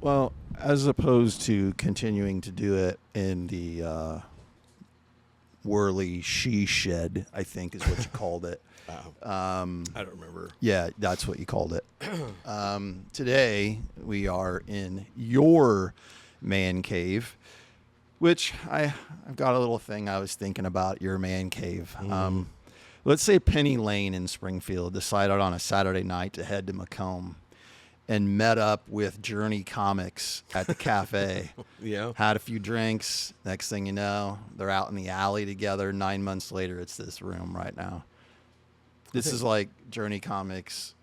Well, as opposed to continuing to do it in the Wherley she shed, I think is what you called it. I don't remember. Yeah, that's what you called it. Today, we are in your man cave, which I've got a little thing I was thinking about your man cave. Let's say Penny Lane in Springfield decided on a Saturday night to head to Macomb and met up with Journey Comics at the cafe. Yeah. Had a few drinks. Next thing you know, they're out in the alley together. 9 months later, it's this room right now. This is like Journey Comics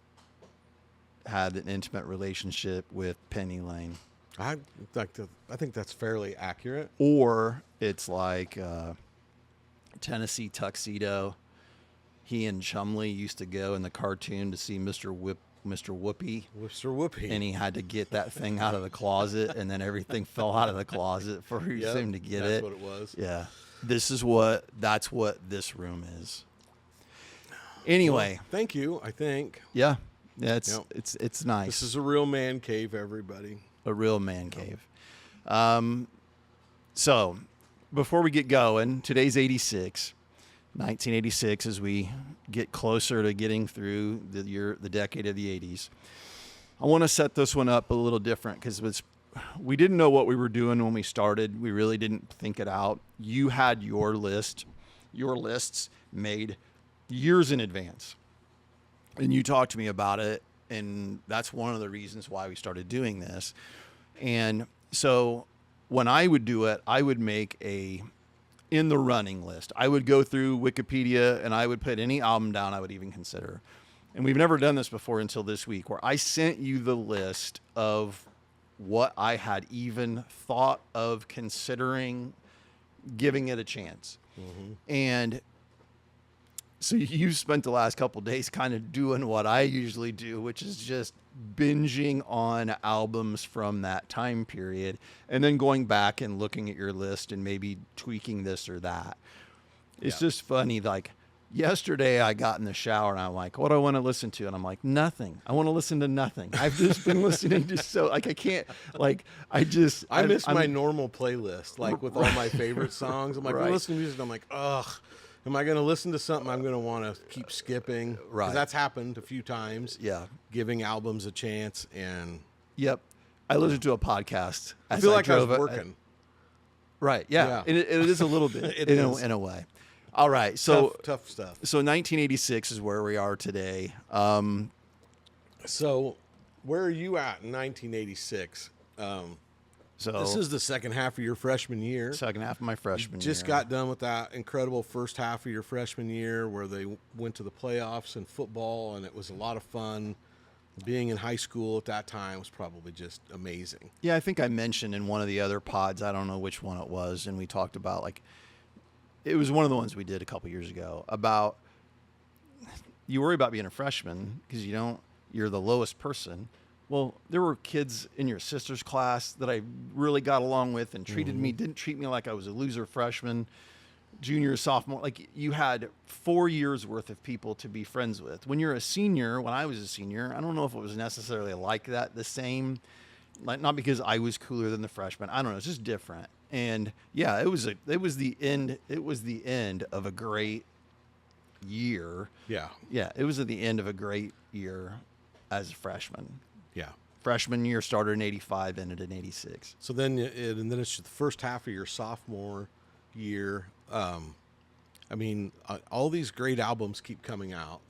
had an intimate relationship with Penny Lane. I think that's fairly accurate. Or it's like Tennessee Tuxedo. He and Chumley used to go in the cartoon to see Mr. Whoopi. Mr. Whoopi. And he had to get that thing out of the closet, and then everything fell out of the closet for him to get it. That's what it was. Yeah. That's what this room is. Anyway. Well, thank you, I think. Yeah. It's nice. This is a real man cave, everybody. A real man cave. So, before we get going, today's 1986, as we get closer to getting through the decade of the 80s. I want to set this one up a little different because we didn't know what we were doing when we started. We really didn't think it out. You had your lists made years in advance, and you talked to me about it, and that's one of the reasons why we started doing this. And so when I would do it, I would make in the running list. I would go through Wikipedia and I would put any album down I would even consider. And we've never done this before until this week, where I sent you the list of what I had even thought of considering giving it a chance. Mm-hmm. And so you spent the last couple of days kind of doing what I usually do, which is just binging on albums from that time period and then going back and looking at your list and maybe tweaking this or that. It's just funny. Like yesterday I got in the shower and I'm like, what do I want to listen to? And I'm like, nothing. I want to listen to nothing. I've just been listening to I can't, like, I miss my normal playlist, like with all my favorite songs. I'm like, Right. I'm listening to music and I'm like, ugh. Am I going to listen to something I'm going to want to keep skipping? Right. Because that's happened a few times. Yeah. Giving albums a chance. And Yep. I listened to a podcast. I feel like I was working. Right. Yeah. And it is a little bit in a way. All right. So tough stuff. So 1986 is where we are today. So where are you at in 1986? So this is the second half of your freshman year. Second half of my freshman year. Just got done with that incredible first half of your freshman year where they went to the playoffs in football, and it was a lot of fun. Being in high school at that time was probably just amazing. Yeah, I think I mentioned in one of the other pods, I don't know which one it was, and we talked about, like, it was one of the ones we did a couple years ago, about you worry about being a freshman because you're the lowest person. Well, there were kids in your sister's class that I really got along with and didn't treat me like I was a loser freshman, junior, sophomore. Like, you had 4 years worth of people to be friends with. When you're a senior, when I was a senior, I don't know if it was necessarily like that, the same, like, not because I was cooler than the freshman. I don't know. It's just different. And yeah, it was the end of a great year. Yeah. Yeah. It was at the end of a great year as a freshman. Yeah. Freshman year started in 85, ended in 86. So then it's the first half of your sophomore year. All these great albums keep coming out.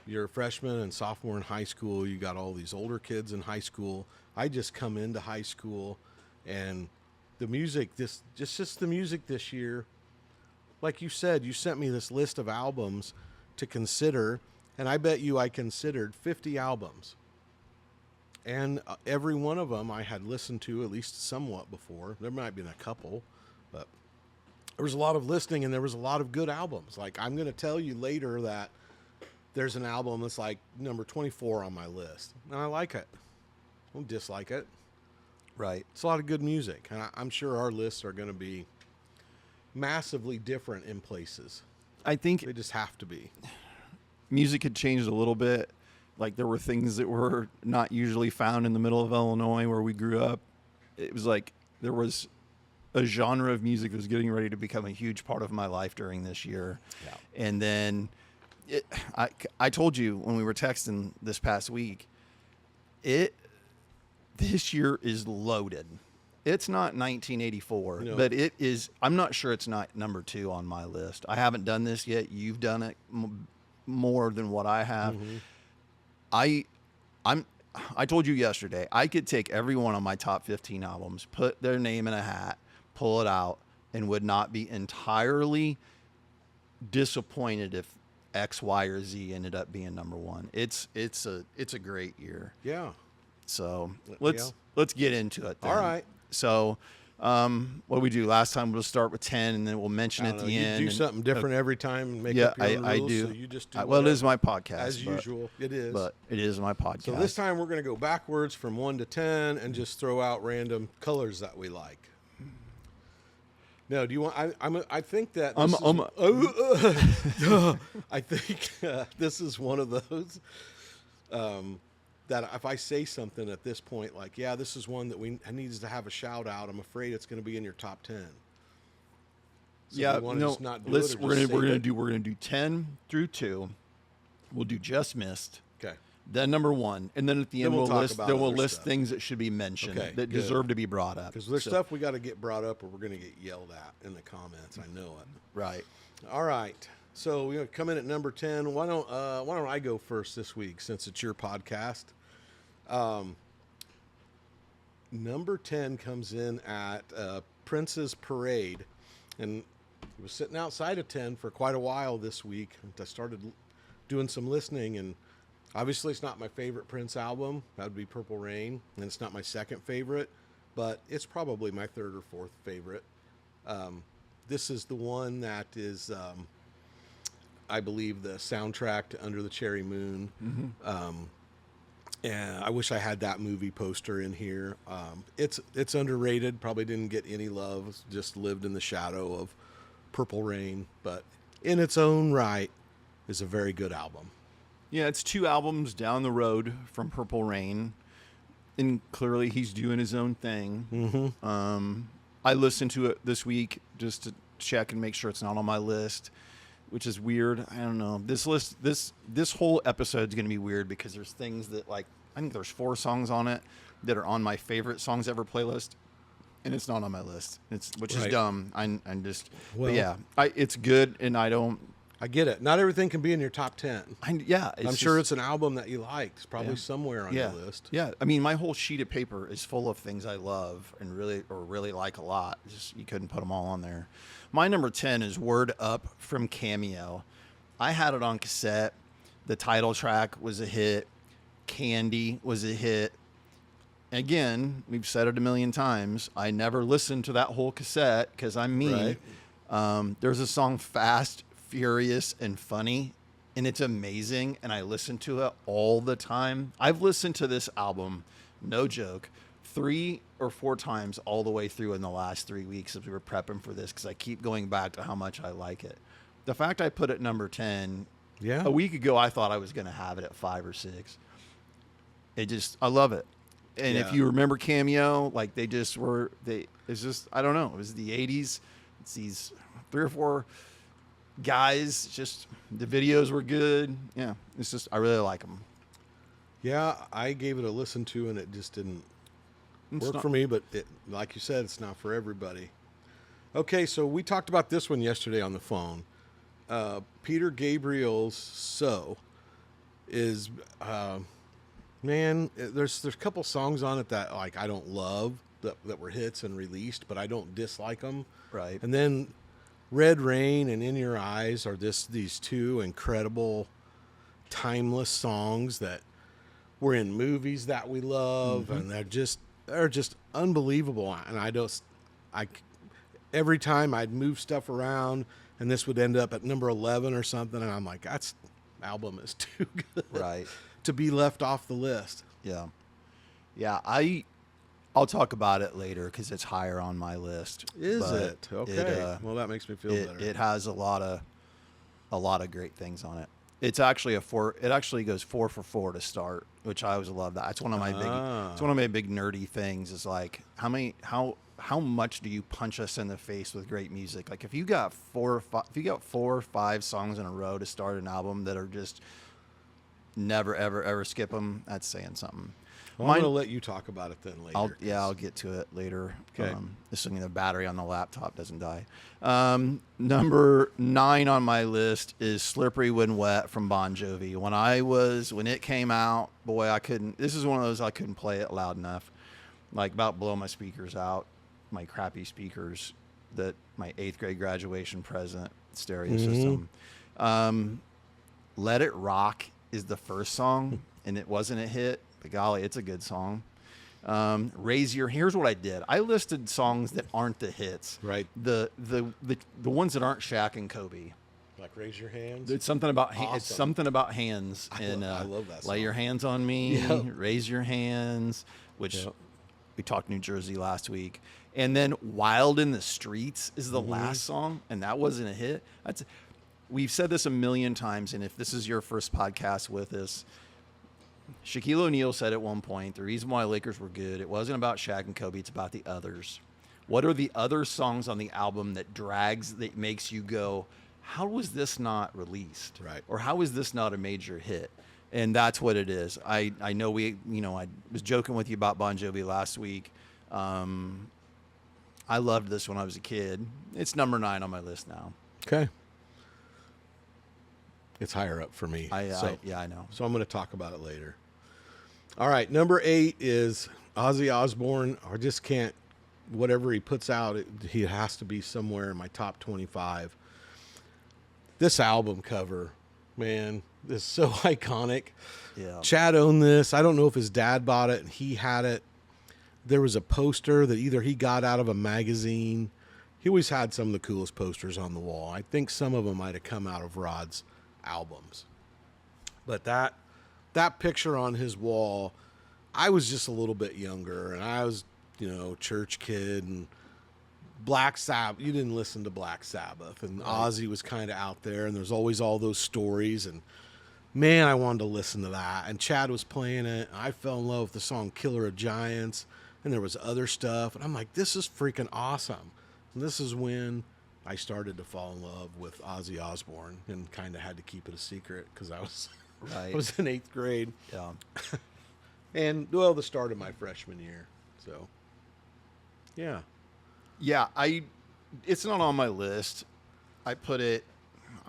You're a freshman and sophomore in high school. You got all these older kids in high school. I just come into high school, and the music, just the music this year, like you said, you sent me this list of albums to consider, and I bet you I considered 50 albums. And every one of them I had listened to at least somewhat before. There might have been a couple, but there was a lot of listening, and there was a lot of good albums. Like, I'm going to tell you later that there's an album that's like number 24 on my list, and I like it. I don't dislike it. Right. It's a lot of good music, and I'm sure our lists are going to be massively different in places. I think they just have to be. Music had changed a little bit, Like there were things that were not usually found in the middle of Illinois where we grew up. It was like there was a genre of music that was getting ready to become a huge part of my life during this year. Yeah. And then I told you when we were texting this past week, this year is loaded. It's not 1984, No. but it is. I'm not sure it's not number 2 on my list. I haven't done this yet. You've done it more than what I have. I told you yesterday, I could take every one of my top 15 albums, put their name in a hat, pull it out, and would not be entirely disappointed if X, Y, or Z ended up being number 1. It's a great year. Yeah. So let's get into it then. All right. So what do we do? Last time we'll start with 10 and then we'll mention at the end. You do something different every time and make yeah, up your own I rules, do. So you just do well, it is my podcast. as usual. It is. But it is my podcast. So this time we're going to go backwards from 1 to 10 and just throw out random colors that we like. No, do you want? I think that I think this is one of those that if I say something at this point, like, yeah, this is one that needs to have a shout out, I'm afraid it's going to be in your top 10. So yeah, we want to no. just not do Let's it, or we're just gonna save do 10 through 2. We'll do just missed. Okay. Then number 1, and then at the end we'll we'll talk list. about Then we'll other list stuff. things that should be mentioned Okay, that good. deserve to be brought up. Because there's stuff we got to get brought up, or we're going to get yelled at in the comments. I know it. Right. All right. So we're going to come in at number 10. Why don't I go first this week since it's your podcast? Number 10 comes in at Prince's Parade, and it was sitting outside of 10 for quite a while this week. I started doing some listening, and obviously it's not my favorite Prince album. That would be Purple Rain, and it's not my second favorite, but it's probably my third or fourth favorite. This is the one that is, I believe, the soundtrack to Under the Cherry Moon. Mm-hmm. And I wish I had that movie poster in here. It's underrated. Probably didn't get any love. Just lived in the shadow of Purple Rain. But in its own right, is a very good album. Yeah, it's 2 albums down the road from Purple Rain, and clearly he's doing his own thing. Mm-hmm. I listened to it this week just to check and make sure it's not on my list, which is weird. I don't know. This whole episode is going to be weird because there's things that, like, I think there's 4 songs on it that are on my favorite songs ever playlist, and it's not on my list. Which is Right. dumb. I'm just, Well- but yeah, it's good, and I get it. Not everything can be in your top 10. I'm sure it's an album that you like. It's probably somewhere on your list. Yeah, I mean, my whole sheet of paper is full of things I love and really like a lot. Just you couldn't put them all on there. My number 10 is Word Up from Cameo. I had it on cassette. The title track was a hit. Candy was a hit. Again, we've said it a million times. I never listened to that whole cassette because I'm me. Right. There's a song Fast, Furious, and Funny, and it's amazing, and I listen to it all the time. I've listened to this album, no joke, 3 or 4 times all the way through in the last 3 weeks as we were prepping for this because I keep going back to how much I like it. The fact I put it number 10, Yeah. a week ago I thought I was going to have it at 5 or 6. I love it. And Yeah. if you remember Cameo, like it's just, I don't know, it was the 80s. It's these 3 or 4 guys, just the videos were good. Yeah, it's just, I really like them. Yeah, I gave it a listen to, and it just didn't It's work not- for me. But like you said, it's not for everybody. Okay, so we talked about this one yesterday on the phone. Peter Gabriel's "So" is, man. There's a couple songs on it that I don't love that were hits and released, but I don't dislike them. Right. And then Red Rain and In Your Eyes are these 2 incredible, timeless songs that were in movies that we love, and they're just unbelievable. And every time I'd move stuff around, and this would end up at number 11 or something, and I'm like, that album is too good, Right. to be left off the list. Yeah. Yeah, I'll talk about it later because it's higher on my list. Is But it? Okay. Well, that makes me feel better. It has a lot of great things on it. It's actually a 4. It actually goes 4 for 4 to start, which I always love that. It's one of my It's one of my big nerdy things. Is like how much do you punch us in the face with great music? Like if you got 4 or 5 songs in a row to start an album that are just never ever ever skip them, that's saying something. Well, I'm going to let you talk about it then later. I'll get to it later. Okay. Assuming the battery on the laptop doesn't die. Number 9 on my list is "Slippery When Wet" from Bon Jovi. When it came out, boy, I couldn't. This is one of those I couldn't play it loud enough. Like about blow my speakers out, my crappy speakers that my 8th grade graduation present stereo system. "Let It Rock" is the first song, and it wasn't a hit. But golly, it's a good song. Here's what I did. I listed songs that aren't the hits. Right. The ones that aren't Shaq and Kobe. Like Raise Your Hands. It's something about Awesome. It's something about hands. I love that song. Lay Your Hands on Me. Yep. Raise Your Hands, which Yep. we talked New Jersey last week. And then "Wild in the Streets" is the last song, and that wasn't a hit. We've said this a million times, and if this is your first podcast with us, Shaquille O'Neal said at one point, the reason why Lakers were good, it wasn't about Shaq and Kobe, it's about the others. What are the other songs on the album that makes you go, how was this not released? Right. Or how is this not a major hit? And that's what it is. I know I was joking with you about Bon Jovi last week. I loved this when I was a kid. It's number 9 on my list now. Okay. It's higher up for me. I know. So I'm going to talk about it later. All right. Number 8 is Ozzy Osbourne. I just can't, whatever he puts out, he has to be somewhere in my top 25. This album cover, man, is so iconic. Yeah. Chad owned this. I don't know if his dad bought it and he had it. There was a poster that either he got out of a magazine. He always had some of the coolest posters on the wall. I think some of them might have come out of Rod's albums. But that picture on his wall, I was just a little bit younger, and I was, church kid, and Black Sabbath. You didn't listen to Black Sabbath, and Ozzy was kind of out there, and there's always all those stories, and man, I wanted to listen to that. And Chad was playing it, and I fell in love with the song "Killer of Giants," and there was other stuff, and I'm like, this is freaking awesome. And this is when I started to fall in love with Ozzy Osbourne, and kind of had to keep it a secret because I was Right. I was in 8th grade. Yeah. And the start of my freshman year. So yeah. Yeah, it's not on my list. I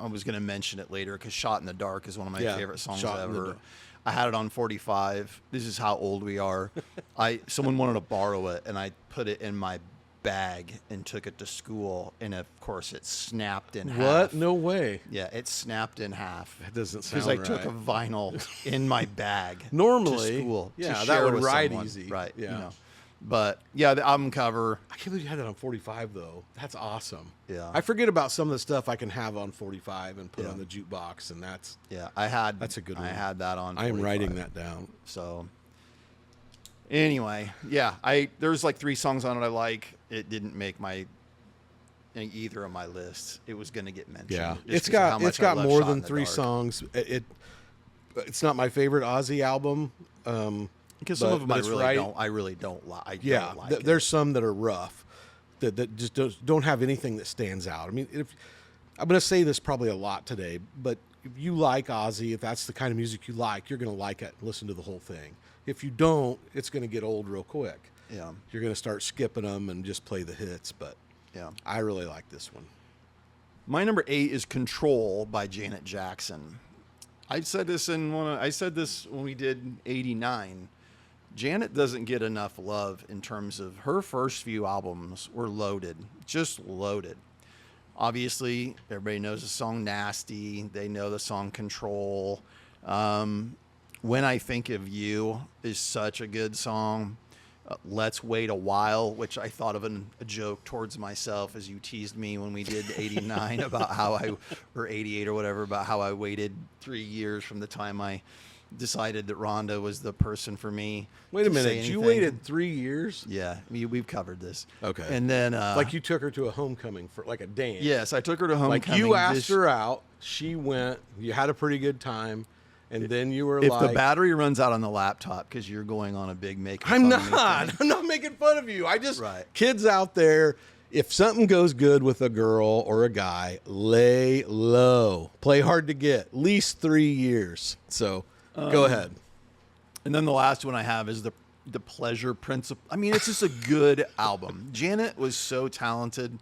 was going to mention it later because "Shot in the Dark" is one of my favorite songs Shot in the ever. Dark. I had it on 45. This is how old we are. Someone wanted to borrow it, and I put it in my bag and took it to school, and of course it snapped in half. What? No way. Yeah, it snapped in half. That doesn't sound Because I right. took a vinyl in my bag Normally, to school. yeah, to that share would with ride someone. easy. Right. Yeah. But yeah, the album cover. I can't believe you had that on 45 though. That's awesome. Yeah. I forget about some of the stuff I can have on 45 and put Yeah. on the jukebox, and that's That's a good one. I had that on 45. I am writing that down. So anyway, yeah, there's like 3 songs on it I like. It didn't make either of my lists. It was going to get mentioned. Yeah, just it's 'cause of how got much I love more Shot than in the 3 Dark. songs. It's not my favorite Ozzy album. Because some of them but it's I really don't like. Yeah, don't like there's some that are rough, that just don't have anything that stands out. I mean, I'm going to say this probably a lot today, but if you like Ozzy, if that's the kind of music you like, you're going to like it and listen to the whole thing. If you don't, it's going to get old real quick. Yeah. You're going to start skipping them and just play the hits, but Yeah. I really like this one. My number 8 is "Control" by Janet Jackson. I said this when we did 89. Janet doesn't get enough love in terms of her first few albums were loaded, just loaded. Obviously, everybody knows the song "Nasty." They know the song "Control." "When I Think of You" is such a good song. "Let's Wait a While," which I thought of a joke towards myself as you teased me when we did 89 about or 88 or whatever, about how I waited 3 years from the time I decided that Rhonda was the person for me. Wait a to say minute. You anything. waited 3 years? Yeah, we've covered this. Okay. And then, Like you took her to a homecoming for like a dance. yes, I took her to homecoming. Like you asked her out. She went. You had a pretty good time. And then you were if like, the battery runs out on the laptop because you're going on a big make. I'm not. I'm not making fun of you. I just, Right. kids out there, if something goes good with a girl or a guy, lay low. Play hard to get. At least 3 years. So go ahead. And then the last one I have is the Pleasure Principle. I mean, it's just a good album. Janet was so talented.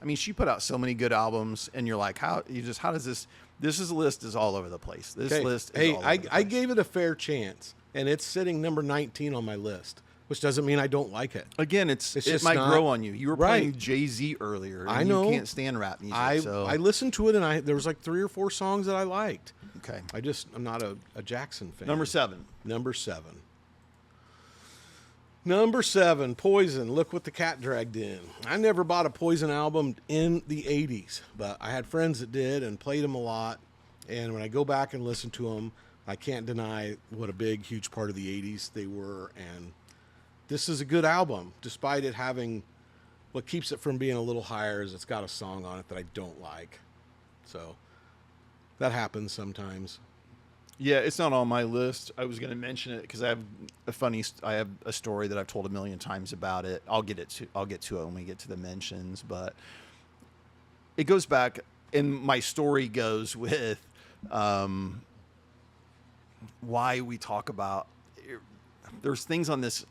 I mean, she put out so many good albums, and you're like, how does this? This list is all over the place. This list is all over the place. I gave it a fair chance, and it's sitting number 19 on my list, which doesn't mean I don't like it. Again, it just might not- grow on you. You were Right. playing Jay-Z earlier. And I know. You can't stand rap music. I listened to it, and there was like 3 or 4 songs that I liked. Okay. I'm not a Jackson fan. Number 7. Number 7. Number 7, Poison. Look what the cat dragged in. I never bought a Poison album in the 80s, but I had friends that did and played them a lot. And when I go back and listen to them, I can't deny what a big, huge part of the 80s they were. And this is a good album, despite it having, what keeps it from being a little higher is it's got a song on it that I don't like. So that happens sometimes. Yeah, it's not on my list. I was going to mention it because I have a story that I've told a million times about it. I'll get to it when we get to the mentions, but it goes back, and my story goes with why we talk about. There's things on this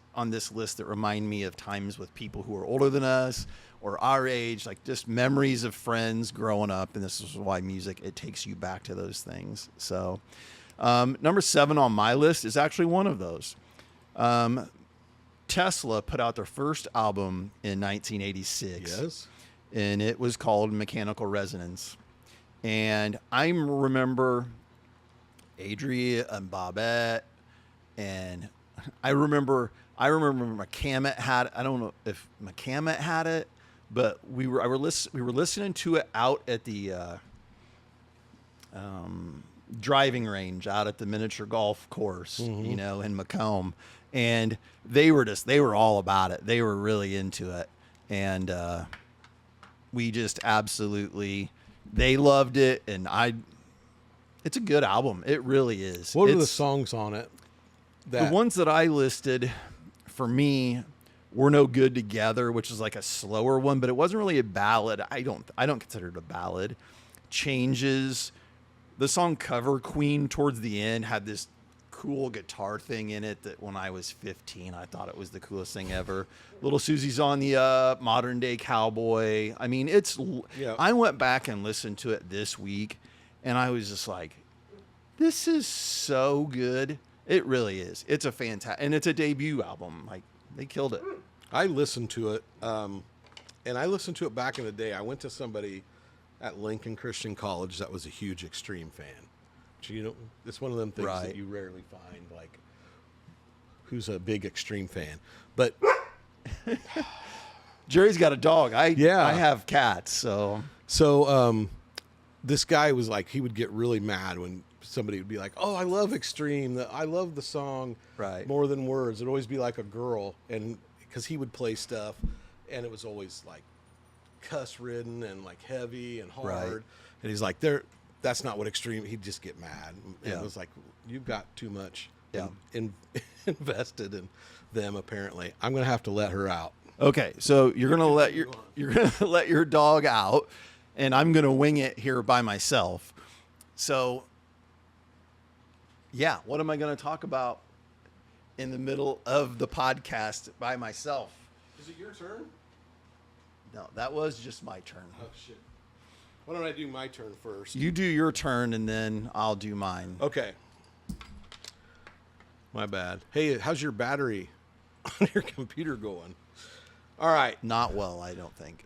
list that remind me of times with people who are older than us or our age, like just memories of friends growing up, and this is why music, it takes you back to those things. So. Number 7 on my list is actually one of those. Tesla put out their first album in 1986. Yes. And it was called Mechanical Resonance. And I remember Adria and Bobette, and I remember McCammett had, I don't know if McCammett had it, but we were listening to it out at the driving range out at the miniature golf course, in Macomb, and they were all about it. They were really into it, and we just absolutely, they loved it, and it's a good album. It really is. What are the songs on it? The ones that I listed for me were No Good Together, which is like a slower one, but it wasn't really a ballad. I don't consider it a ballad. Changes. The song Cover Queen towards the end had this cool guitar thing in it that when I was 15, I thought it was the coolest thing ever. Little Susie's on the Up, Modern Day Cowboy. I mean, I went back and listened to it this week, and I was just like, this is so good. It really is. It's a fantastic, and it's a debut album. Like, they killed it. I listened to it, and I listened to it back in the day. I went to somebody at Lincoln Christian College that was a huge Extreme fan. So, it's one of them things that you rarely find, like, who's a big Extreme fan. But Jerry's got a dog. I have cats, so. So this guy was like, he would get really mad when somebody would be like, oh, I love Extreme. I love the song More Than Words. It'd always be like a girl, and because he would play stuff, and it was always like cuss ridden and like heavy and hard. And he's like, that's not what Extreme. He'd just get mad. And it was like, you've got too much invested in them. Apparently, I'm gonna have to let her out. Okay, so you're gonna let your dog out, and I'm gonna wing it here by myself. So, yeah, what am I gonna talk about in the middle of the podcast by myself? Is it your turn? No, that was just my turn. Oh shit! Why don't I do my turn first? You do your turn, and then I'll do mine. Okay. My bad. Hey, how's your battery on your computer going? All right. Not well, I don't think.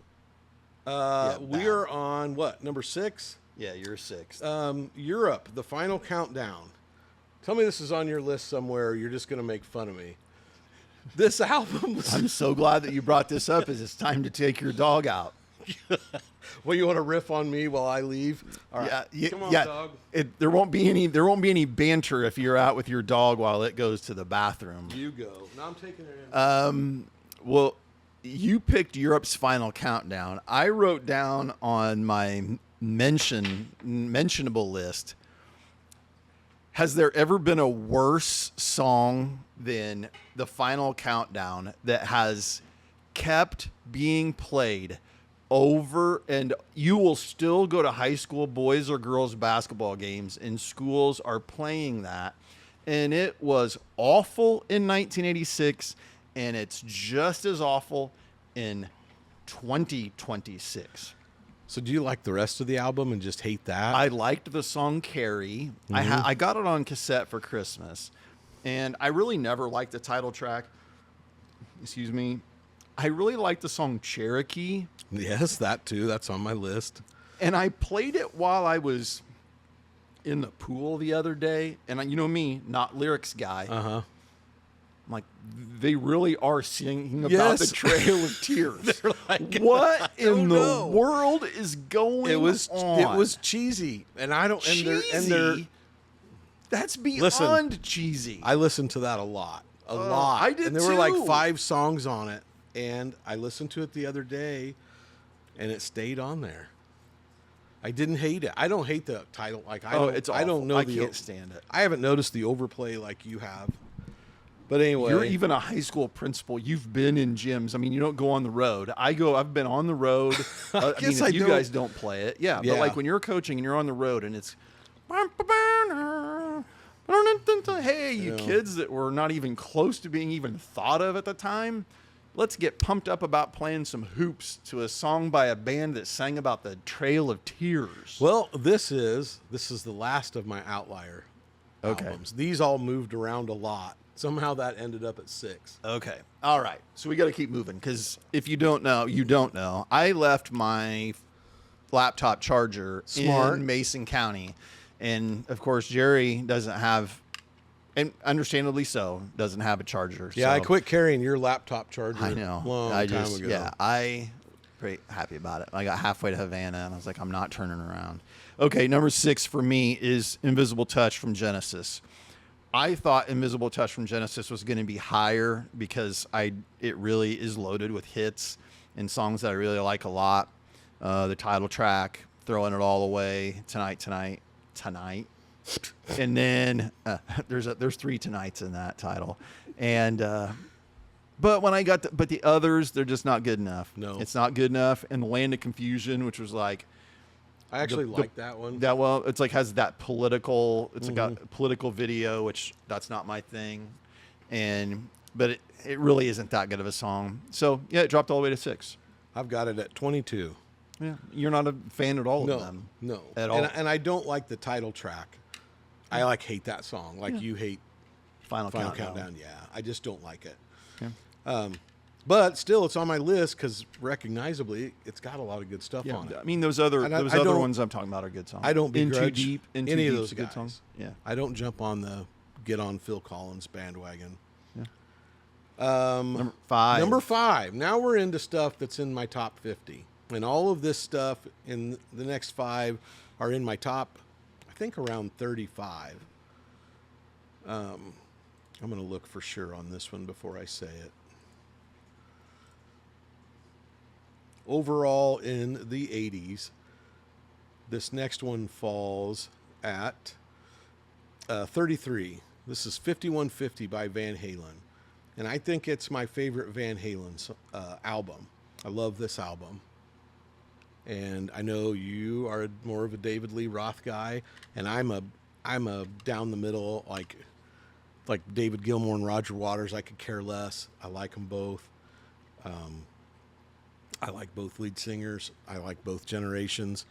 We are on what, number 6? Yeah, you're 6th. Europe, the final countdown. Tell me this is on your list somewhere. Or you're just going to make fun of me. This album was... I'm so glad that you brought this up, as it's time to take your dog out. Well, you want to riff on me while I leave? All right. Come on, dog. There won't be any banter if you're out with your dog while it goes to the bathroom. You go. No, I'm taking her in. Well, you picked Europe's Final Countdown. I wrote down on my mentionable list. Has there ever been a worse song than the Final Countdown that has kept being played over, and you will still go to high school boys or girls basketball games and schools are playing that, and it was awful in 1986 and it's just as awful in 2026. So do you like the rest of the album and just hate that? I liked the song Carrie. I got it on cassette for Christmas, and I really never liked the title track. Excuse me. I really liked the song Cherokee. Yes, that too. That's on my list. And I played it while I was in the pool the other day. And you know me, not lyrics guy. Uh-huh. I'm like, they really are singing about Yes. the Trail of Tears. Like, What in the know. world is going It was on? cheesy, and I don't. Cheesy? And they're That's beyond Listen, cheesy. I listened to that a lot, lot. I did and there were like too. 5 songs on it, and I listened to it the other day, and it stayed on there. I didn't hate it. I don't hate the title. Like I don't. It's I don't awful. know. I can't stand it. I haven't noticed the overplay like you have. But anyway, You're even a high school principal. You've been in gyms. I mean, you don't go on the road. I've been on the road. guess if I you don't. guys don't play it. Yeah, Yeah. but like when you're coaching and you're on the road and it's hey, you kids that were not even close to being even thought of at the time, let's get pumped up about playing some hoops to a song by a band that sang about the Trail of Tears. well, this is the last of my outlier albums. These all moved around a lot. Somehow that ended up at 6. Okay. All right. So we got to keep moving because if you don't know, you don't know. I left my laptop charger Smart. in Mason County. And of course, Jerry doesn't have, and understandably so, doesn't have a charger. Yeah, so I quit carrying your laptop charger. I know. Long I time just, ago. yeah, I pretty happy about it. I got halfway to Havana and I was like, I'm not turning around. Okay, number 6 for me is Invisible Touch from Genesis. I thought Invisible Touch from Genesis was going to be higher because it really is loaded with hits and songs that I really like a lot. The title track, Throwing It All Away, Tonight. And then there's 3 tonights in that title. And but when I got but the others, they're just not good enough. No. It's not good enough. And Land of Confusion, which was like I actually like that one. that it's like has that political like a political video, which that's not my thing. But it really isn't that good of a song. So yeah, it dropped all the way to 6. I've got it at 22. Yeah. You're not a fan at all No, of them. no. At all. And I don't like the title track. I hate that song. Like you hate Final Countdown. Yeah, I just don't like it. Yeah. But still, it's on my list because recognizably, it's got a lot of good stuff Yeah. on it. I mean those other And I other don't- one's I'm talking about are good songs. I don't In Too begrudge Deep, In Too any of Deep's those a good guys. song. Yeah. I don't jump on the get on Phil Collins bandwagon. Number 5. Number 5. Now we're into stuff that's in my top 50. And all of this stuff in the next 5 are in my top, I think, around 35. I'm going to look for sure on this one before I say it. Overall, in the 80s, this next one falls at 33. This is 5150 by Van Halen. And I think it's my favorite Van Halen album. I love this album. And I know you are more of a David Lee Roth guy, and I'm a down the middle, like David Gilmour and Roger Waters. I could care less. I like them both. I like both lead singers. I like both generations.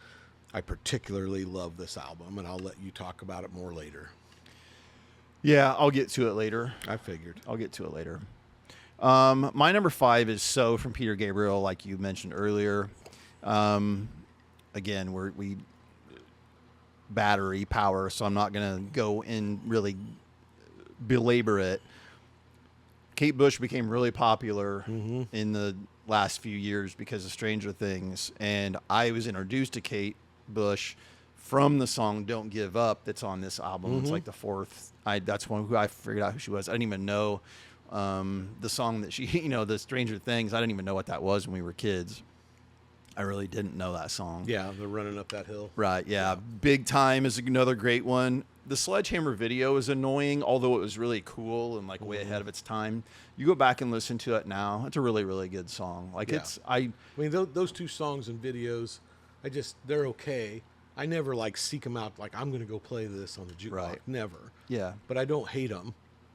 I particularly love this album, and I'll let you talk about it more later. Yeah, I'll get to it later. I figured. I'll get to it later. My number 5 is So from Peter Gabriel, like you mentioned earlier. Again, we battery power, so I'm not going to go and really belabor it. Kate Bush became really popular in the last few years because of Stranger Things, and I was introduced to Kate Bush from the song "Don't Give Up" that's on this album. It's like the fourth. That's one who I figured out who she was. I didn't even know the song that she, the Stranger Things. I didn't even know what that was when we were kids. I really didn't know that song. Yeah, they're running up that hill. Right, yeah. Big Time is another great one. The Sledgehammer video is annoying, although it was really cool and like way ahead of its time. You go back and listen to it now. It's a really, really good song. Like I mean, those two songs and videos, they're okay. I never like seek them out. Like I'm going to go play this on the jukebox. Right. Never. Yeah. But I don't hate them.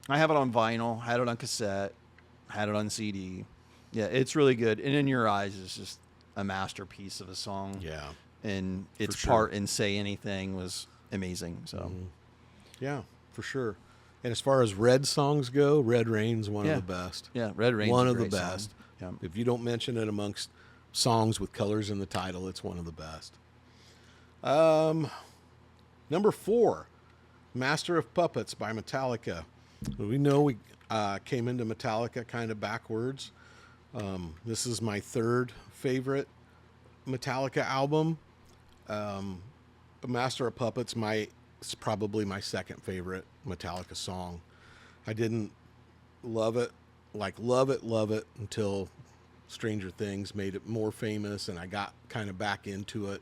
I have it on vinyl, had it on cassette, had it on CD. Yeah, it's really good. And In Your Eyes is just a masterpiece of a song. Yeah. And its sure. part in Say Anything was amazing. So yeah, for sure. And as far as Red songs go, Red Rain's one of the best. Yeah, Red Rain's one a of the great song. best. Yeah. If you don't mention it amongst songs with colors in the title, it's one of the best. Number 4, Master of Puppets by Metallica. We know we came into Metallica kind of backwards. This is my third favorite Metallica album. Master of Puppets it's probably my second favorite Metallica song. I didn't love it until Stranger Things made it more famous, and I got kind of back into it,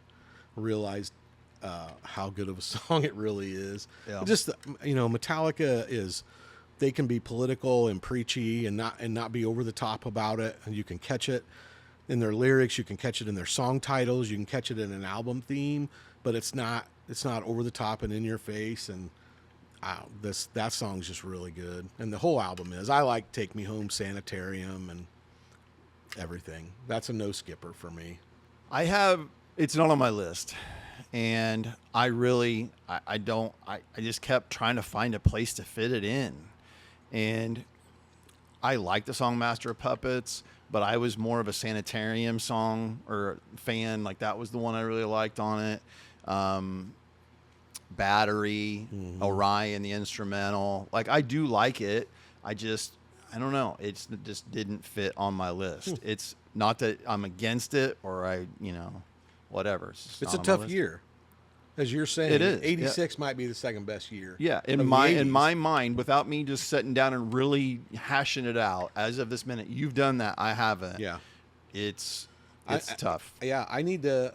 realized how good of a song it really is. Yeah. Just, Metallica they can be political and preachy and not be over the top about it, and you can catch it in their lyrics, you can catch it in their song titles, you can catch it in an album theme, but it's not over the top and in your face. And that song's just really good, and the whole album is. I like Take Me Home, Sanitarium, and everything. That's a no skipper for me. It's not on my list, and I just kept trying to find a place to fit it in, and I like the song Master of Puppets, but I was more of a Sanitarium song or fan. Like that was the one I really liked on it. Battery, Orion, the instrumental. Like I do like it. I don't know. It just didn't fit on my list. It's not that I'm against it or whatever. It's a tough year. As you're saying, it is. 86 might be the second best year. Yeah, in my mind, without me just sitting down and really hashing it out, as of this minute, you've done that. I haven't. Yeah, it's tough. I need to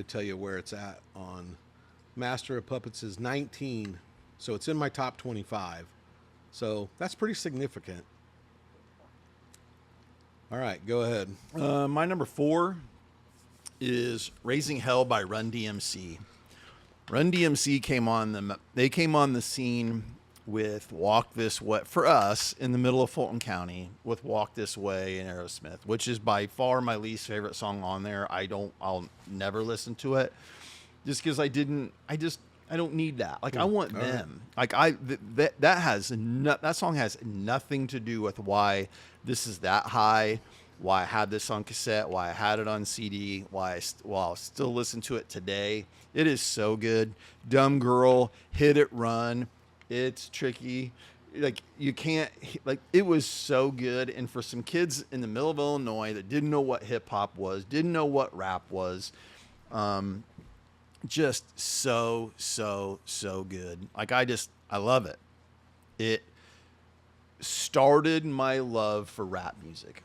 tell you where it's at on Master of Puppets is 19, so it's in my top 25. So that's pretty significant. All right, go ahead. My number 4 is Raising Hell by Run DMC. Run DMC came on the scene with Walk This Way for us in the middle of Fulton County with Walk This Way and Aerosmith, which is by far my least favorite song on there. I'll never listen to it just because I don't need that. Like I want them. Like that song has nothing to do with why this is that high, why I had this on cassette, why I had it on CD, why I'll still listen to it today. It is so good. Dumb Girl, Hit It Run. It's tricky. Like you can't, like it was so good. And for some kids in the middle of Illinois that didn't know what hip hop was, didn't know what rap was, just so good. Like I love it. It started my love for rap music.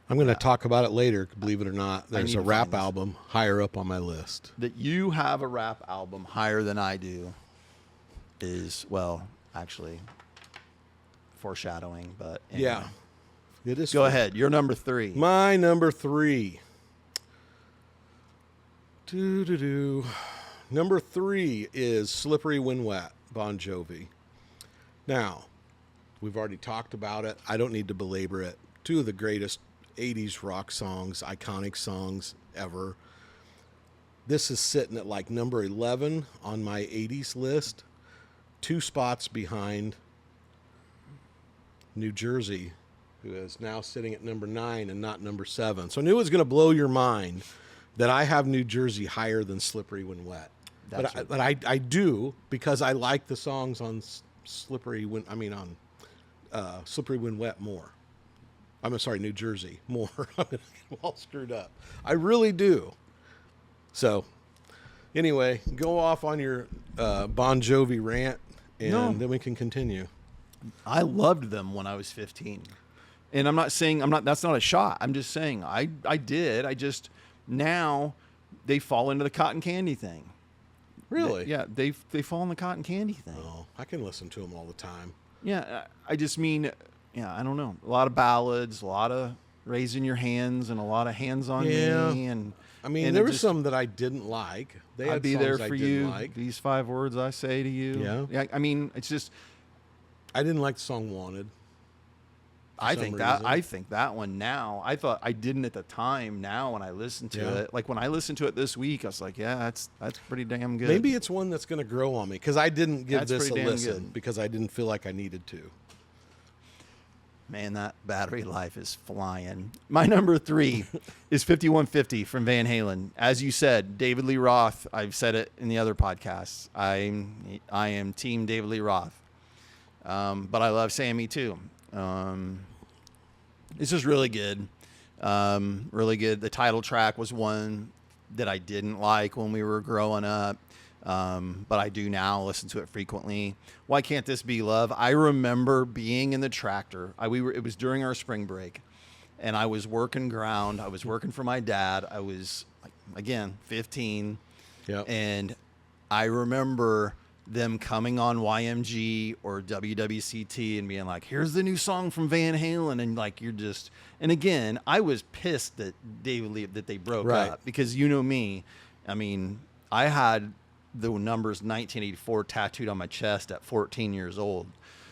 I'm going to talk about it later, believe it or not. There's a rap album higher up on my list. That you have a rap album higher than I do is, well, actually foreshadowing, but anyway. Yeah. It is. Go ahead. You're number 3. My number 3. Number 3 is Slippery When Wet, Bon Jovi. Now, we've already talked about it. I don't need to belabor it. 2 of the greatest 80s rock songs, iconic songs ever. This is sitting at like number 11 on my 80s list, 2 spots behind New Jersey, who is now sitting at number 9 and not number 7. So I knew it was going to blow your mind that I have New Jersey higher than Slippery When Wet. But I do, because I like the songs on on Slippery When Wet more. I'm sorry, New Jersey more. I'm all screwed up. I really do. So, anyway, go off on your Bon Jovi rant, and then we can continue. I loved them when I was 15. And I'm not saying that's not a shot. I'm just saying I did. I just now they fall into the cotton candy thing. Really? They fall in the cotton candy thing. Oh, I can listen to them all the time. Yeah, I just mean, I don't know. A lot of ballads, a lot of raising your hands, and a lot of hands on me. And I mean, and there were some that I didn't like. They had I'd be songs there I for didn't you. like. These 5 words I say to you. Yeah. I mean, it's just. I didn't like the song "Wanted." I think that one now. I thought I didn't at the time. Now when I listen to it, like when I listened to it this week, I was like, yeah, that's pretty damn good. Maybe it's one that's going to grow on me because I didn't give That's this a pretty damn listen good. because I didn't feel like I needed to. Man, that battery life is flying. My number 3 is 5150 from Van Halen. As you said, David Lee Roth. I've said it in the other podcasts. I am team David Lee Roth. But I love Sammy too. It's just really good. Really good. The title track was one that I didn't like when we were growing up. But I do now listen to it frequently. Why Can't This Be Love? I remember being in the tractor. It was during our spring break, and I was working ground. I was working for my dad. I was, again, 15. Yep. And I remember them coming on YMG or WWCT and being like, here's the new song from Van Halen. And like, and again, I was pissed that that they broke up because you know me. I mean, I had the numbers 1984 tattooed on my chest at 14 years old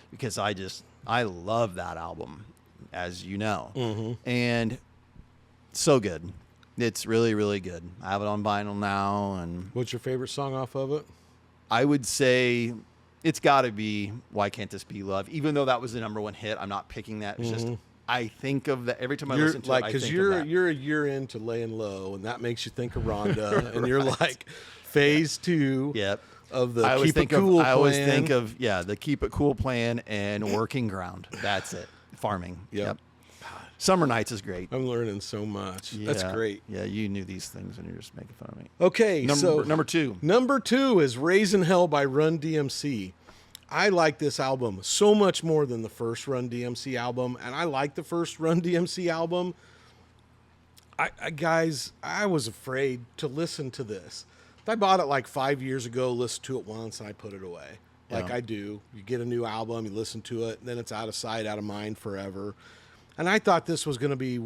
because I love that album, as you know. Mm-hmm. And so good. It's really, really good. I have it on vinyl now. And What's your favorite song off of it? I would say it's got to be Why Can't This Be Love? Even though that was the number 1 hit, I'm not picking that. It's just I think of that every time I listen to it. Because you're a year into Laying Low, and that makes you think of Rhonda, and you're like phase 2 of the Keep It Cool plan. I always think of the Keep It Cool plan and Working Ground. That's it. Farming. Yep. Summer Nights is great. I'm learning so much. That's great. Yeah, you knew these things and you're just making fun of me. Okay, number 2. Number 2 is Raising Hell by Run DMC. I like this album so much more than the first Run DMC album, and I like the first Run DMC album. Guys, I was afraid to listen to this. I bought it like 5 years ago, listened to it once, and I put it away. Like I do. You get a new album, you listen to it, and then it's out of sight, out of mind forever. And I thought this was going to be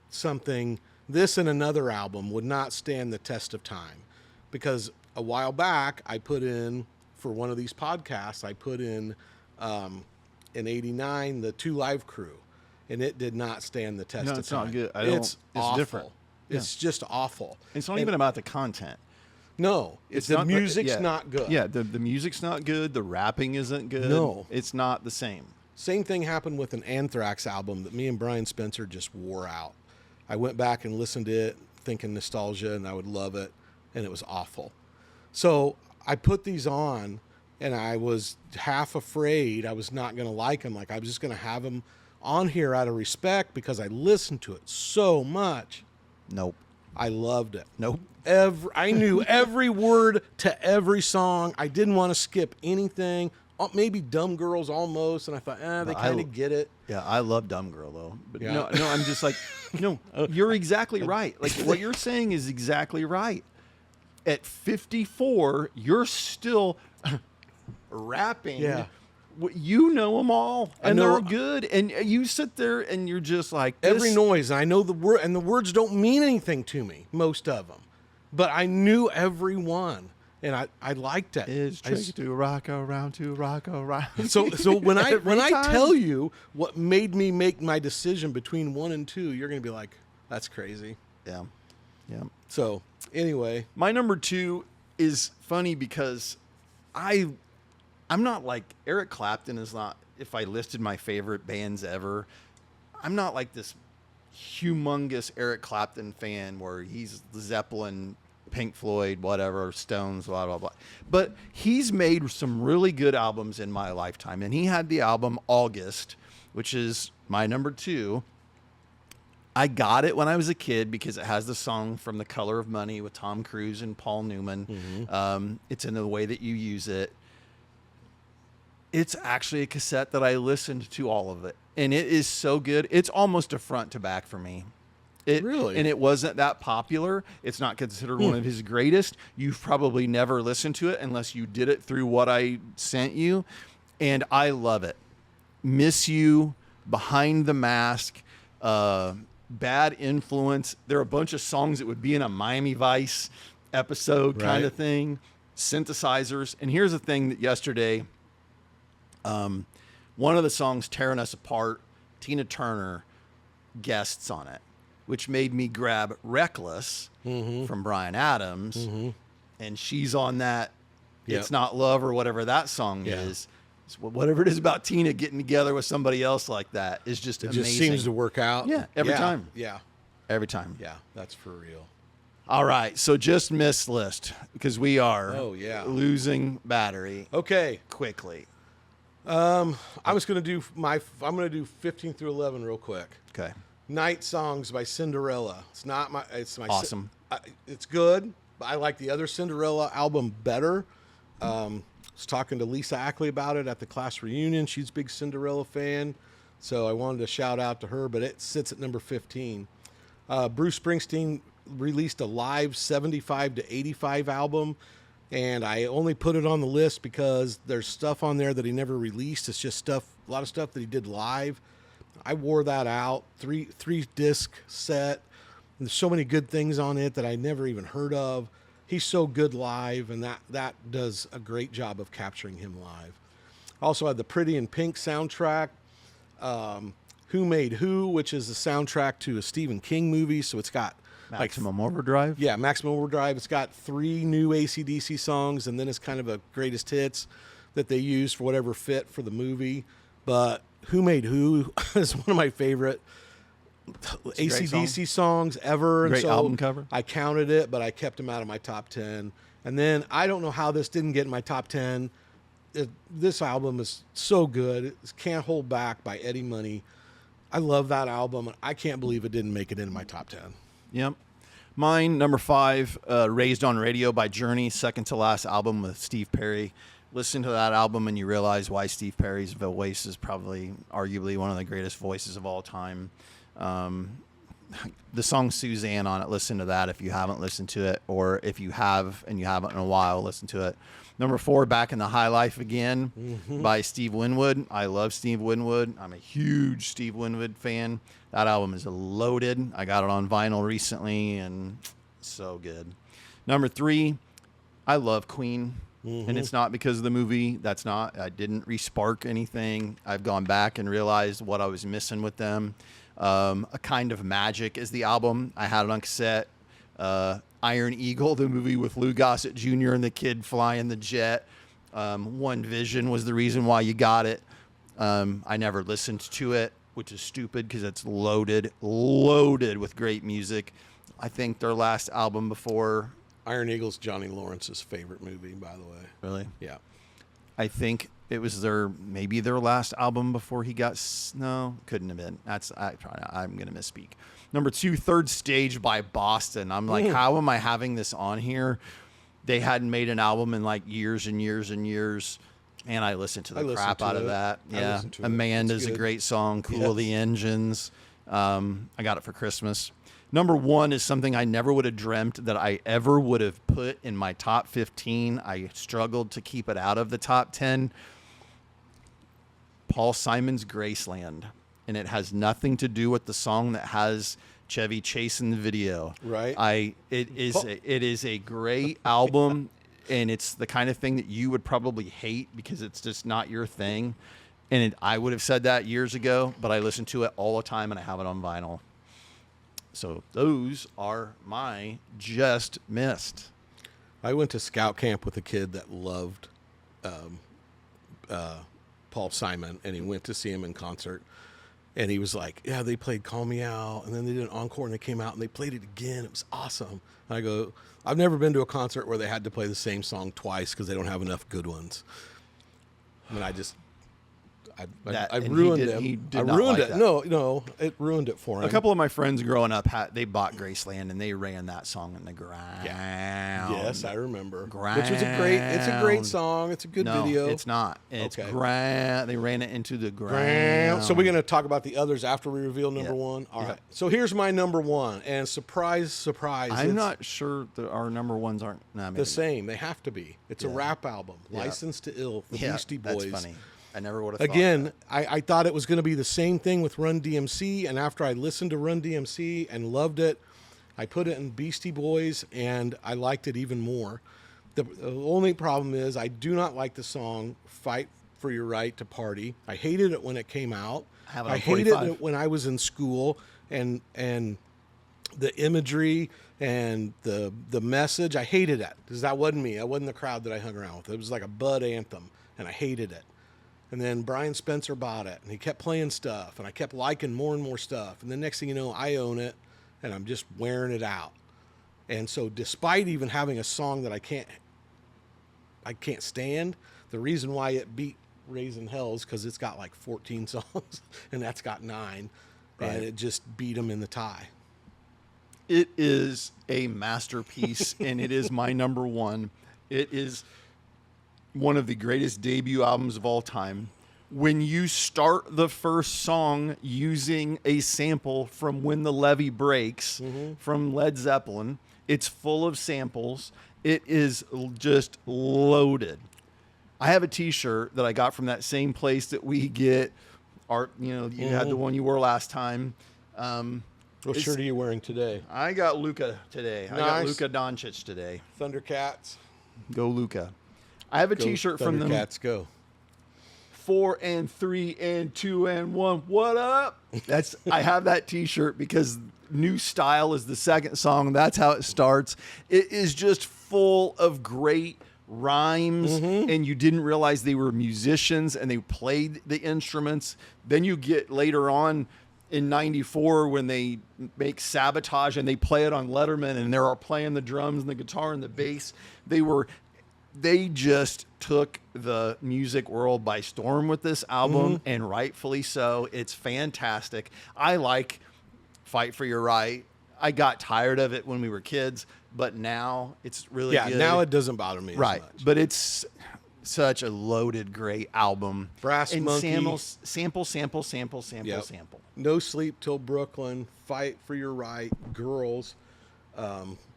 something, this and another album would not stand the test of time. Because a while back, I put in, for one of these podcasts, I put in 89, the 2 Live Crew. And it did not stand the test of time. It's not good. It's awful. Different. It's just awful. It's not even about the content. No, the music's not good. Yeah, the music's not good. The rapping isn't good. No. It's not the same. Same thing happened with an Anthrax album that me and Brian Spencer just wore out. I went back and listened to it thinking nostalgia and I would love it, and it was awful. So I put these on, and I was half afraid I was not going to like them. Like I was just going to have them on here out of respect because I listened to it so much. Nope. I loved it. Nope. I knew every word to every song. I didn't want to skip anything. Maybe Dumb Girls almost, and I thought, they kind of get it. Yeah, I love Dumb Girl though. But no, I'm just like, no, you're exactly right. Like what you're saying is exactly right. At 54, you're still rapping. Yeah. You know them all, and they're good. And you sit there and you're just like every noise. And I know the word, and the words don't mean anything to me, most of them, but I knew every one. And I liked it. It's tricky to rock around. So when I tell you what made me make my decision between 1 and 2, you're going to be like, that's crazy. Yeah. Yeah. So anyway, my number 2 is funny because I'm not like Eric Clapton is not, if I listed my favorite bands ever, I'm not like this humongous Eric Clapton fan where he's Zeppelin, Pink Floyd, whatever, Stones, blah, blah, blah. But he's made some really good albums in my lifetime. And he had the album August which is my number 2. I got it when I was a kid because it has the song From the Color of Money with Tom Cruise and Paul Newman. It's in the way that you use it. It's actually a cassette that I listened to all of it, and it is so good. It's almost a front to back for me. Really? And it wasn't that popular. It's not considered one of his greatest. You've probably never listened to it unless you did it through what I sent you, and I love it. Miss You, Behind the Mask, Bad Influence. There are a bunch of songs that would be in a Miami Vice episode kind of thing. Synthesizers. And here's the thing that yesterday, one of the songs, Tearing Us Apart, Tina Turner guests on it, which made me grab Reckless from Bryan Adams. And she's on that It's Not Love or whatever that song is. Whatever it is about Tina getting together with somebody else like that is just amazing. It just seems to work out. Yeah, every time. Yeah. Every time. Yeah, that's for real. All right, so just miss list because we are losing battery. Okay, quickly. I'm going to do 15 through 11 real quick. Okay. Night Songs by Cinderella. It's my awesome. It's good, but I like the other Cinderella album better. I was talking to Lisa Ackley about it at the class reunion. She's a big Cinderella fan, so I wanted to shout out to her, but it sits at number 15. Bruce Springsteen released a live 75 to 85 album, and I only put it on the list because there's stuff on there that he never released. It's just a lot of stuff that he did live. I wore that out, three disc set. There's so many good things on it that I never even heard of. He's so good live, and that does a great job of capturing him live. Also had the Pretty in Pink soundtrack, Who Made Who, which is the soundtrack to a Stephen King movie. So it's got Maximum Overdrive. Yeah, Maximum Overdrive. It's got 3 new AC/DC songs, and then it's kind of a greatest hits that they use for whatever fit for the movie. But Who Made Who is one of my favorite AC/DC songs ever. Great and so album cover. I counted it, but I kept them out of my top 10. And then I don't know how this didn't get in my top 10. This album is so good. It's Can't Hold Back by Eddie Money. I love that album, and I can't believe it didn't make it into my top 10. Yep. Mine, number 5, Raised on Radio by Journey, second to last album with Steve Perry. Listen to that album and you realize why Steve Perry's voice is probably arguably one of the greatest voices of all time. The song Suzanne on it, listen to that if you haven't listened to it, or if you have and you haven't in a while, listen to it. Number 4, Back in the High Life Again by Steve Winwood. I love Steve Winwood. I'm a huge Steve Winwood fan. That album is loaded. I got it on vinyl recently and so good. Number 3, I love Queen. And it's not because of the movie. I didn't re-spark anything. I've gone back and realized what I was missing with them. A Kind of Magic is the album. I had it on cassette. Iron Eagle, the movie with Lou Gossett Jr. and the kid flying the jet. One Vision was the reason why you got it. I never listened to it, which is stupid because it's loaded with great music. I think their last album before... Iron Eagle's Johnny Lawrence's favorite movie, by the way. Really? Yeah. I think it was maybe their last album before he got... No, couldn't have been. I'm going to misspeak. Number 2, Third Stage by Boston. I'm like, how am I having this on here? They hadn't made an album in like years and years and years. And I listened to the crap out of that. Yeah. Amanda's a great song. Cool the Engines. I got it for Christmas. Number 1 is something I never would have dreamt that I ever would have put in my top 15. I struggled to keep it out of the top 10. Paul Simon's Graceland. And it has nothing to do with the song that has Chevy Chase in the video. Right. It is a great album, and it's the kind of thing that you would probably hate because it's just not your thing. And I would have said that years ago, but I listen to it all the time and I have it on vinyl. So those are my just missed. I went to scout camp with a kid that loved Paul Simon, and he went to see him in concert. And he was like, yeah, they played Call Me Out, and then they did an encore, and they came out, and they played it again. It was awesome. And I go, I've never been to a concert where they had to play the same song twice because they don't have enough good ones. I mean, I I And he ruined did- him. he did I not ruined like it. that. No, it ruined it for him. A couple of my friends growing up, they bought Graceland and they ran that song in the ground. Yes, I remember. Ground. Which was it's a great song. It's a good No, video. it's not. It's Okay. ground. They ran it into the ground. Ground. So we're going to talk about the others after we reveal number Yeah. one. All Yeah. right. So here's my number one, and surprise, surprise, I'm it's not sure that our number ones aren't maybe the not. same. They have to be. It's a Yeah. rap album, Yeah. Licensed to Ill, the Yeah, Beastie Boys. that's funny. I never would have thought Again, that. I thought it was going to be the same thing with Run DMC, and after I listened to Run DMC and loved it, I put it in Beastie Boys, and I liked it even more. The only problem is I do not like the song "Fight for Your Right to Party." I hated it when it came out. I have it on hated 45. it when I was in school, and the imagery and the message. I hated it because that wasn't me. That wasn't the crowd that I hung around with. It was like a Bud anthem, and I hated it. And then Brian Spencer bought it, and he kept playing stuff, and I kept liking more and more stuff. And the next thing you know, I own it, and I'm just wearing it out. And so, despite even having a song that I can't stand, the reason why it beat Raising Hell is because it's got like 14 songs, and that's got 9, Right. and it just beat them in the tie. It is a masterpiece, and it is my number one. It is one of the greatest debut albums of all time. When you start the first song using a sample from When the Levee Breaks from Led Zeppelin, it's full of samples. It is just loaded. I have a T-shirt that I got from that same place that we get art. You know, you had the one you wore last time. What shirt are you wearing today? I got Luka today. I got Nice. Luka Doncic today. Thundercats. Go Luka. I have a Go T-shirt from them. Thundercats, go. 4 and 3 and 2 and 1. What up? I have that T-shirt because New Style is the second song. That's how it starts. It is just full of great rhymes, and you didn't realize they were musicians and they played the instruments. Then you get later on in 94 when they make Sabotage and they play it on Letterman and they're all playing the drums and the guitar and the bass. They just took the music world by storm with this album, and rightfully so. It's fantastic. I like Fight for Your Right. I got tired of it when we were kids, but now it's really good. Now it doesn't bother me Right. as much. But it's such a loaded, great album. Brass and Monkey. sample. Yep. No Sleep Till Brooklyn, Fight for Your Right, Girls,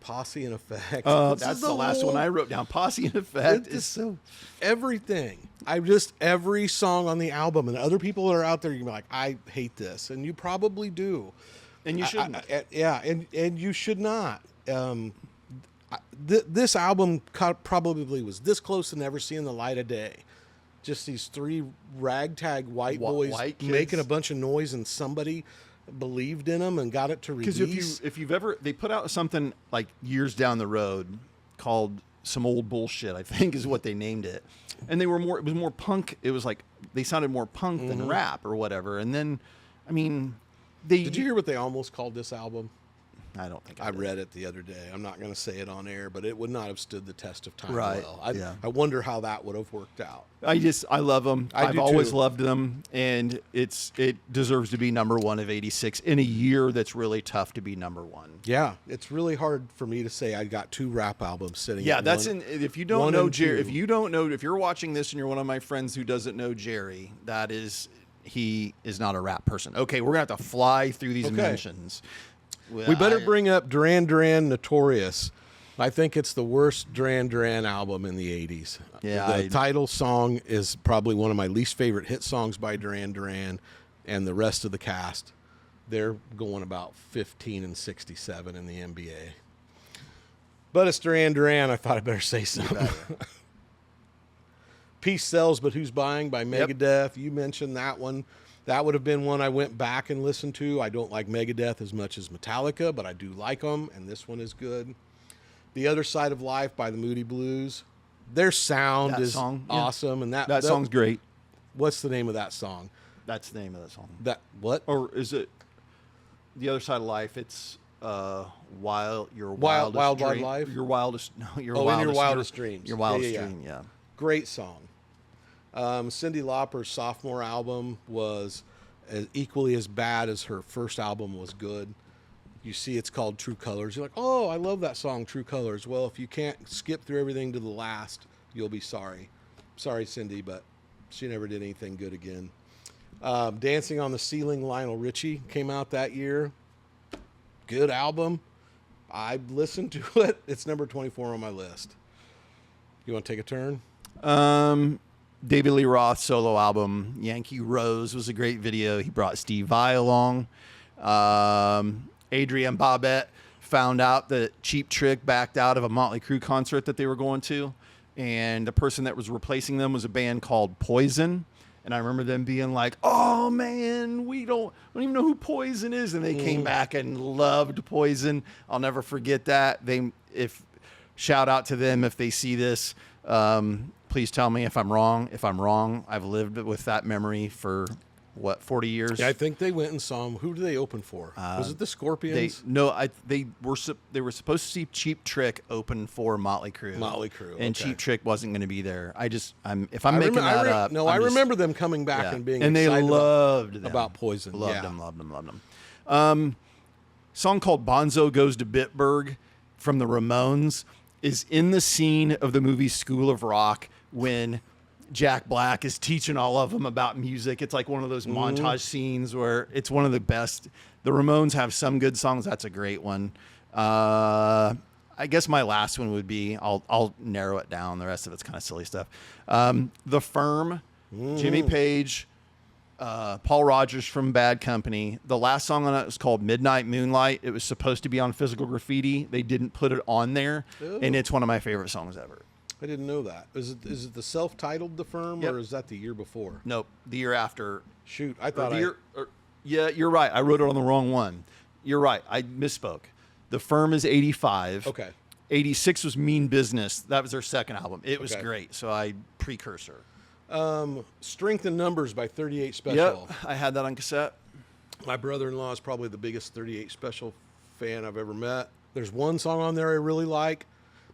Posse in Effect. This That's is the last whole- one I wrote down. Posse in Effect It is is- so... Everything. Every song on the album, and other people that are out there, you can be like, I hate this, and you probably do. And you shouldn't. And you should not. This album probably was this close to never seeing the light of day. Just these 3 ragtag white boys white kids. making a bunch of noise, and somebody believed in them and got it to release. Because if you've ever, they put out something like years down the road called Some Old Bullshit, I think is what they named it. And it was more punk. It was like, they sounded more punk than rap or whatever. And then, I mean, Did you hear what they almost called this album? I don't think I did. read it the other day. I'm not going to say it on air, but it would not have stood the test of time Right, well. yeah. I wonder how that would have worked out. I love them. I I've do always too. loved them, and it deserves to be number one of '86 in a year that's really tough to be number one. Yeah, it's really hard for me to say I got 2 rap albums sitting. Yeah, at that's one- if you don't one know and Jerry, two. if you're watching this and you're one of my friends who doesn't know Jerry, he is not a rap person. Okay, we're gonna have to fly through these Okay. mentions. We better bring up Duran Duran Notorious. I think it's the worst Duran Duran album in the 80s. Yeah, The title song is probably one of my least favorite hit songs by Duran Duran, and the rest of the cast, they're going about 15 and 67 in the NBA. But it's Duran Duran. I thought I better say something. Peace Sells, But Who's Buying by Yep. Megadeth. You mentioned that one. That would have been one I went back and listened to. I don't like Megadeth as much as Metallica, but I do like them, and this one is good. The Other Side of Life by the Moody Blues. Their sound That is song, yeah. awesome, and That song's great. What's the name of that song? That's the name of that song. That what? Or is it The Other Side of Life? It's Wild Wild Wild Life? Your wildest no, your Oh, In wildest Your Wildest Dreams. Your wildest Yeah, yeah, yeah. dream, yeah. Great song. Cyndi Lauper's sophomore album was equally as bad as her first album was good. You see it's called True Colors. You're like, oh, I love that song, True Colors. Well, if you can't skip through everything to the last, you'll be sorry. Sorry, Cindy, but she never did anything good again. Dancing on the Ceiling, Lionel Richie came out that year. Good album. I listened to it. It's number 24 on my list. You want to take a turn? David Lee Roth's solo album, Yankee Rose, was a great video. He brought Steve Vai along. Adrienne Bobette found out that Cheap Trick backed out of a Motley Crue concert that they were going to, and the person that was replacing them was a band called Poison. And I remember them being like, "Oh man, we don't even know who Poison is," and they came back and loved Poison. I'll never forget that. Shout out to them if they see this. Please tell me if I'm wrong. If I'm wrong, I've lived with that memory for 40 years. Yeah, I think they went and saw them. Who did they open for? Was it the Scorpions? They were supposed to see Cheap Trick open for Motley Crue. And okay. Cheap Trick wasn't going to be there. If I'm making that up. No, I remember them coming back and being and excited they loved them. about Poison. Loved them. Song called Bonzo Goes to Bitburg from the Ramones is in the scene of the movie School of Rock when Jack Black is teaching all of them about music. It's like one of those montage scenes where it's one of the best. The Ramones have some good songs. That's a great one. I guess my last one would be, I'll narrow it down. The rest of it's kind of silly stuff. The Firm, Jimmy Page, Paul Rogers from Bad Company. The last song on it was called Midnight Moonlight. It was supposed to be on Physical Graffiti. They didn't put it on there. Ooh. And it's one of my favorite songs ever. I didn't know that. Is it the self-titled The Firm, Yep. or is that the year before? Nope, the year after. Shoot, I thought Yeah, you're right. I wrote it on the wrong one. You're right. I misspoke. The Firm is 85. Okay. 86 was Mean Business. That was their second album. It was Okay. great. So I precursor. Strength in Numbers by 38 Special. Yep, I had that on cassette. My brother-in-law is probably the biggest 38 Special fan I've ever met. There's one song on there I really like.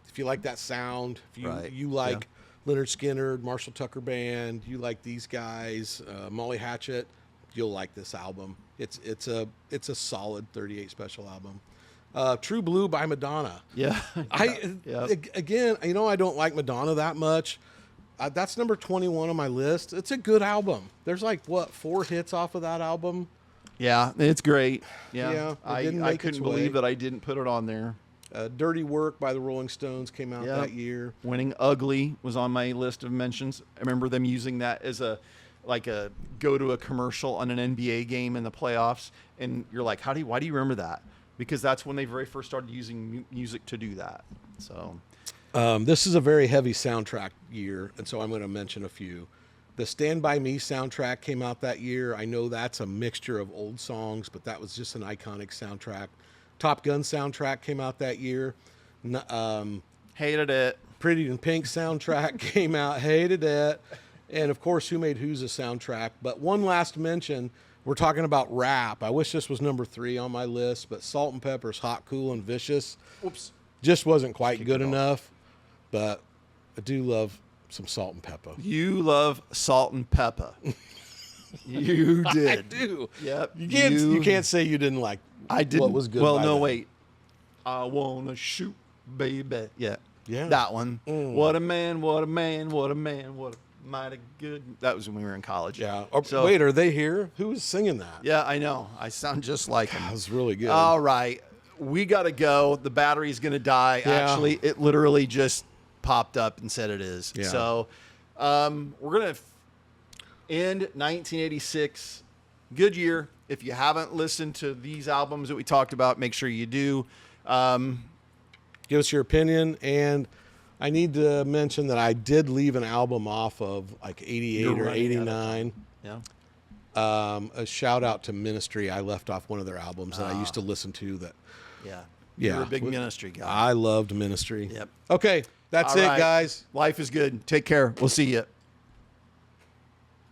If you like that sound, if you Right. you like Leonard Skinner, Marshall Tucker Band, you like these guys, Molly Hatchet, you'll like this album. It's a solid 38 Special album. True Blue by Madonna. Yeah. Again, I don't like Madonna that much. That's number 21 on my list. It's a good album. There's 4 hits off of that album. Yeah, it's great. Yeah, Yeah, it didn't I make couldn't its way. believe that I didn't put it on there. Dirty Work by the Rolling Stones came out that year. Winning Ugly was on my list of mentions. I remember them using that as a go to a commercial on an NBA game in the playoffs, and you're like, why do you remember that? Because that's when they very first started using music to do that. So this is a very heavy soundtrack year, and so I'm going to mention a few. The Stand By Me soundtrack came out that year. I know that's a mixture of old songs, but that was just an iconic soundtrack. Top Gun soundtrack came out that year. hated it. Pretty in Pink soundtrack came out. Hated it. And, of course, Who Made Who's a soundtrack. But one last mention, we're talking about rap. I wish this was number 3 on my list, but Salt and Pepper's Hot, Cool, and Vicious just wasn't quite good enough. But I do love some Salt and Pepper. You love Salt and Pepper. You did. I do. Yep. You can't say you didn't like I didn't. what was good. Well, by no, them. wait. I wanna shoot, baby. Yeah. Yeah. That one. What a man, what a man, what a man, what a mighty good. That was when we were in college. Yeah. So, Wait, are they here? Who was singing that? Yeah, I know. I sound just like him. That was really good. All right. We got to go. The battery's going to die. Yeah. Actually, it literally just popped up and said it is. Yeah. So we're going to end 1986. Good year. If you haven't listened to these albums that we talked about, make sure you do. Give us your opinion. And I need to mention that I did leave an album off of like 88 You're or running out of 89. Yeah. A shout out to Ministry. I left off one of their albums that I used to listen to. Yeah. Yeah. You're a big ministry guy. I loved Ministry. Yep. Okay. That's All it, right. guys. Life is good. Take care. We'll see you.